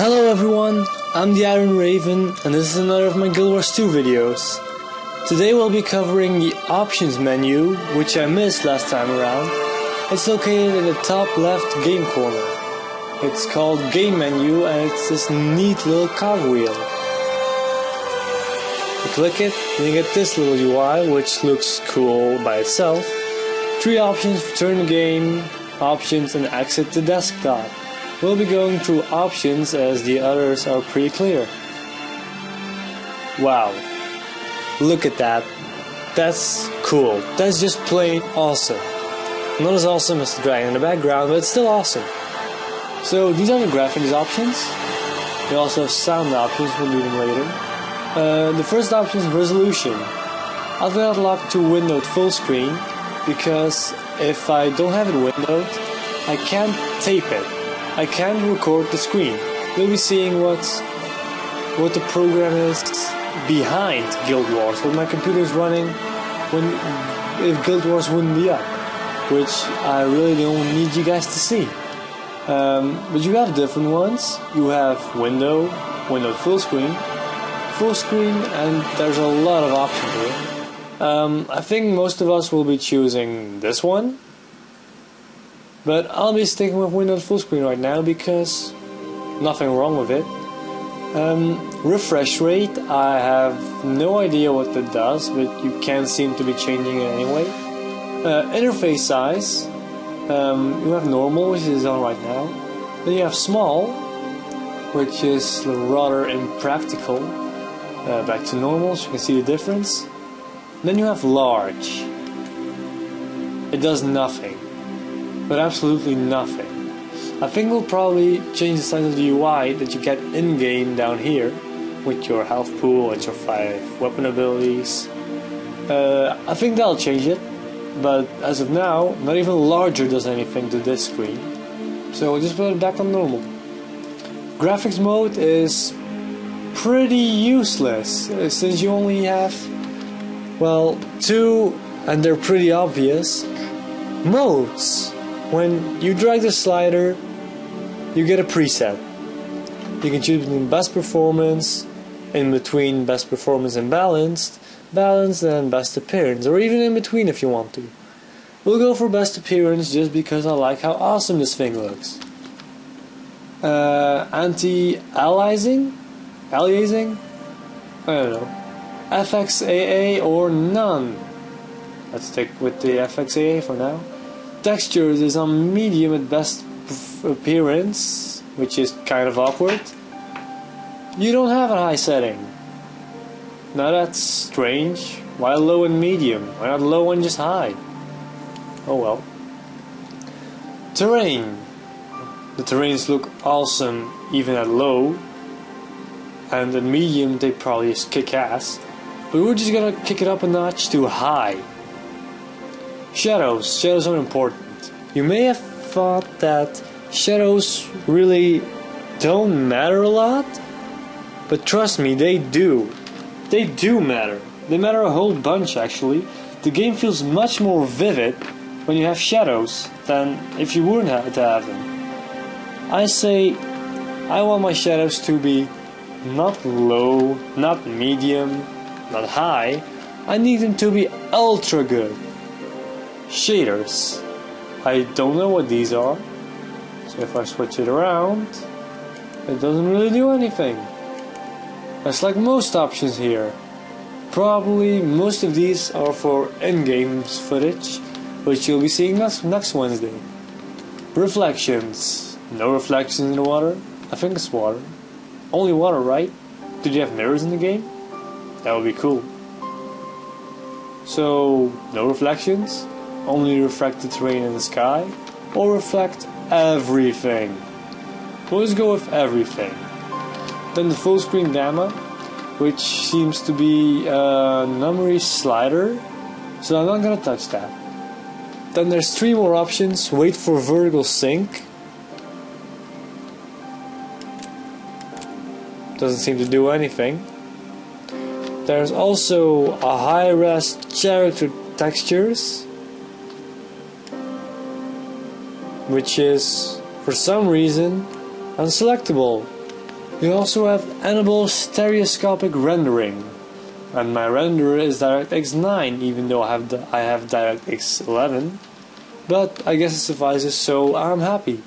Hello everyone, I'm the Iron Raven and this is another of my Guild Wars 2 videos. Today we'll be covering the options menu, which I missed last time around. It's located in the top left game corner. It's called Game Menu and it's this neat little cogwheel. You click it and you get this little UI, which looks cool by itself. 3 options: return the game, options, and exit the desktop. We'll be going through options as the others are pretty clear. Wow, look at that. That's cool. That's just plain awesome. Not as awesome as the dragon in the background, but it's still awesome. So these are the graphics options. We also have sound options, we'll do them later. The first option is resolution. I've got it locked to windowed full screen because if I don't have it windowed, I can't tape it. I can't record the screen. We'll be seeing what the program is behind Guild Wars, what my computer is running if Guild Wars wouldn't be up, which I really don't need you guys to see. But you have different ones. You have windowed full screen, and there's a lot of options here. I think most of us will be choosing this one. But I'll be sticking with windowed full screen right now because nothing wrong with it. Refresh rate, I have no idea what that does, but you can't seem to be changing it anyway. Interface size, you have normal, which is on right now. Then you have small, which is rather impractical. Back to normal, so you can see the difference. Then you have large. It does nothing. But absolutely nothing. I think we'll probably change the size of the UI that you get in-game down here with your health pool and your 5 weapon abilities. I think that'll change it, but as of now, not even larger does anything to this screen. So we'll just put it back on normal. Graphics mode is pretty useless since you only have, well, 2, and they're pretty obvious, modes. When you drag the slider, you get a preset. You can choose between best performance, in between best performance and balanced, and best appearance, or even in between if you want to. We'll go for best appearance just because I like how awesome this thing looks. Anti-aliasing? Aliasing? I don't know. FXAA or none. Let's stick with the FXAA for now. Textures is on medium at best appearance, which is kind of awkward. You don't have a high setting. Now that's strange. Why low and medium? Why not low and just high? Oh well. Terrain. The terrains look awesome even at low, and at medium they probably just kick ass. But we're just gonna kick it up a notch to high. Shadows are important. You may have thought that shadows really don't matter a lot, but trust me, they do. They do matter. They matter a whole bunch actually. The game feels much more vivid when you have shadows than if you wouldn't have to have them. I say I want my shadows to be not low, not medium, not high. I need them to be ultra good. Shaders. I don't know what these are, so if I switch it around, it doesn't really do anything. That's like most options here. Probably most of these are for in-game footage, which you'll be seeing next Wednesday. Reflections. No reflections in the water. I think it's water. Only water, right? Did you have mirrors in the game? That would be cool. So, no reflections? Only reflect the terrain in the sky, or reflect everything. We'll just go with everything. Then the full screen gamma, which seems to be a numbery slider, so I'm not gonna touch that. Then there's 3 more options. Wait for vertical sync. Doesn't seem to do anything. There's also a high-res character textures, which is, for some reason, unselectable. You also have enable stereoscopic rendering, and my renderer is DirectX 9, even though I have DirectX 11, but I guess it suffices, so I'm happy.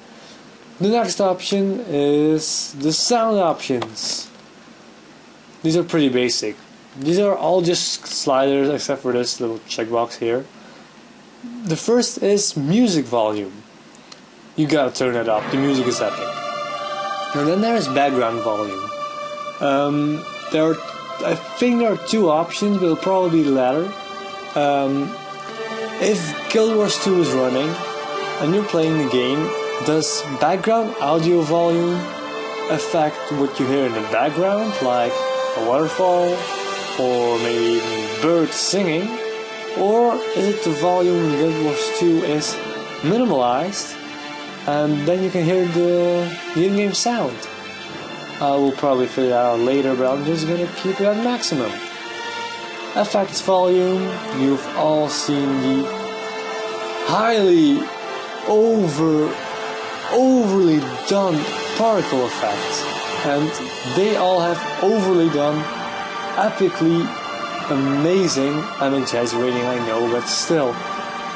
The next option is the sound options. These are pretty basic. These are all just sliders except for this little checkbox here. The first is music volume. You gotta turn it up, the music is epic. And then there's background volume. I think there are two options, but it'll probably be the latter. If Guild Wars 2 is running and you're playing the game, does background audio volume affect what you hear in the background, like a waterfall or maybe even birds singing? Or is it the volume in Guild Wars 2 is minimalized and then you can hear the in-game sound? I will probably figure that out later, but I'm just gonna keep it at maximum. Effects volume, you've all seen the highly overly done particle effects, and they all have overly done, epically amazing. I'm exaggerating, I know, but still,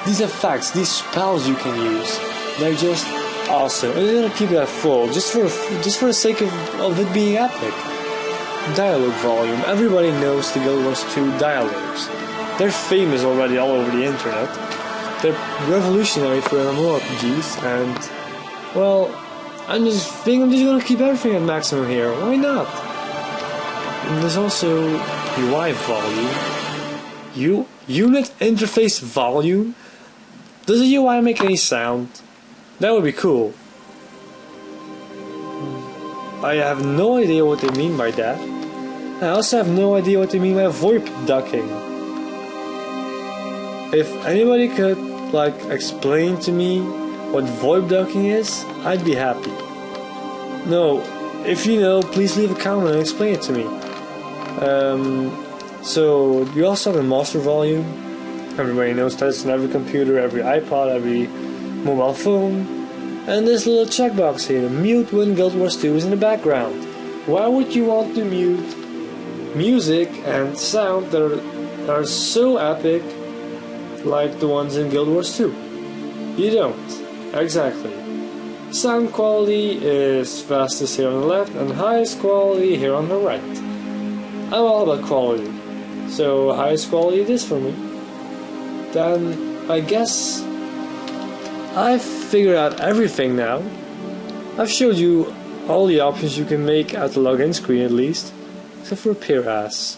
these effects, these spells you can use, they're just awesome. And they're gonna keep it at full, just for the sake of it being epic. Dialogue volume. Everybody knows the Guild Wars 2 dialogues. They're famous already all over the internet. They're revolutionary for MMORPGs, and well, I'm just gonna keep everything at maximum here. Why not? And there's also UI volume. Unit interface volume? Does the UI make any sound? That would be cool. I have no idea what they mean by that. I also have no idea what they mean by VoIP ducking. If anybody could explain to me what VoIP ducking is, I'd be happy. No, if you know, please leave a comment and explain it to me. So you also have a master volume. Everybody knows that's on every computer, every iPod, every mobile phone. And this little checkbox here, mute when Guild Wars 2 is in the background. Why would you want to mute music and sound that are so epic like the ones in Guild Wars 2? You don't. Exactly. Sound quality is fastest here on the left and highest quality here on the right. I'm all about quality, so highest quality it is for me. Then I guess I've figured out everything now. I've showed you all the options you can make at the login screen at least, except for appear as.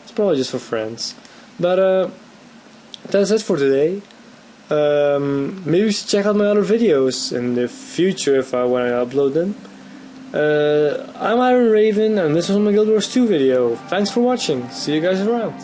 It's probably just for friends. But that's it for today. Maybe you should check out my other videos in the future when I upload them. I'm Iron Raven, and this was my Guild Wars 2 video. Thanks for watching. See you guys around.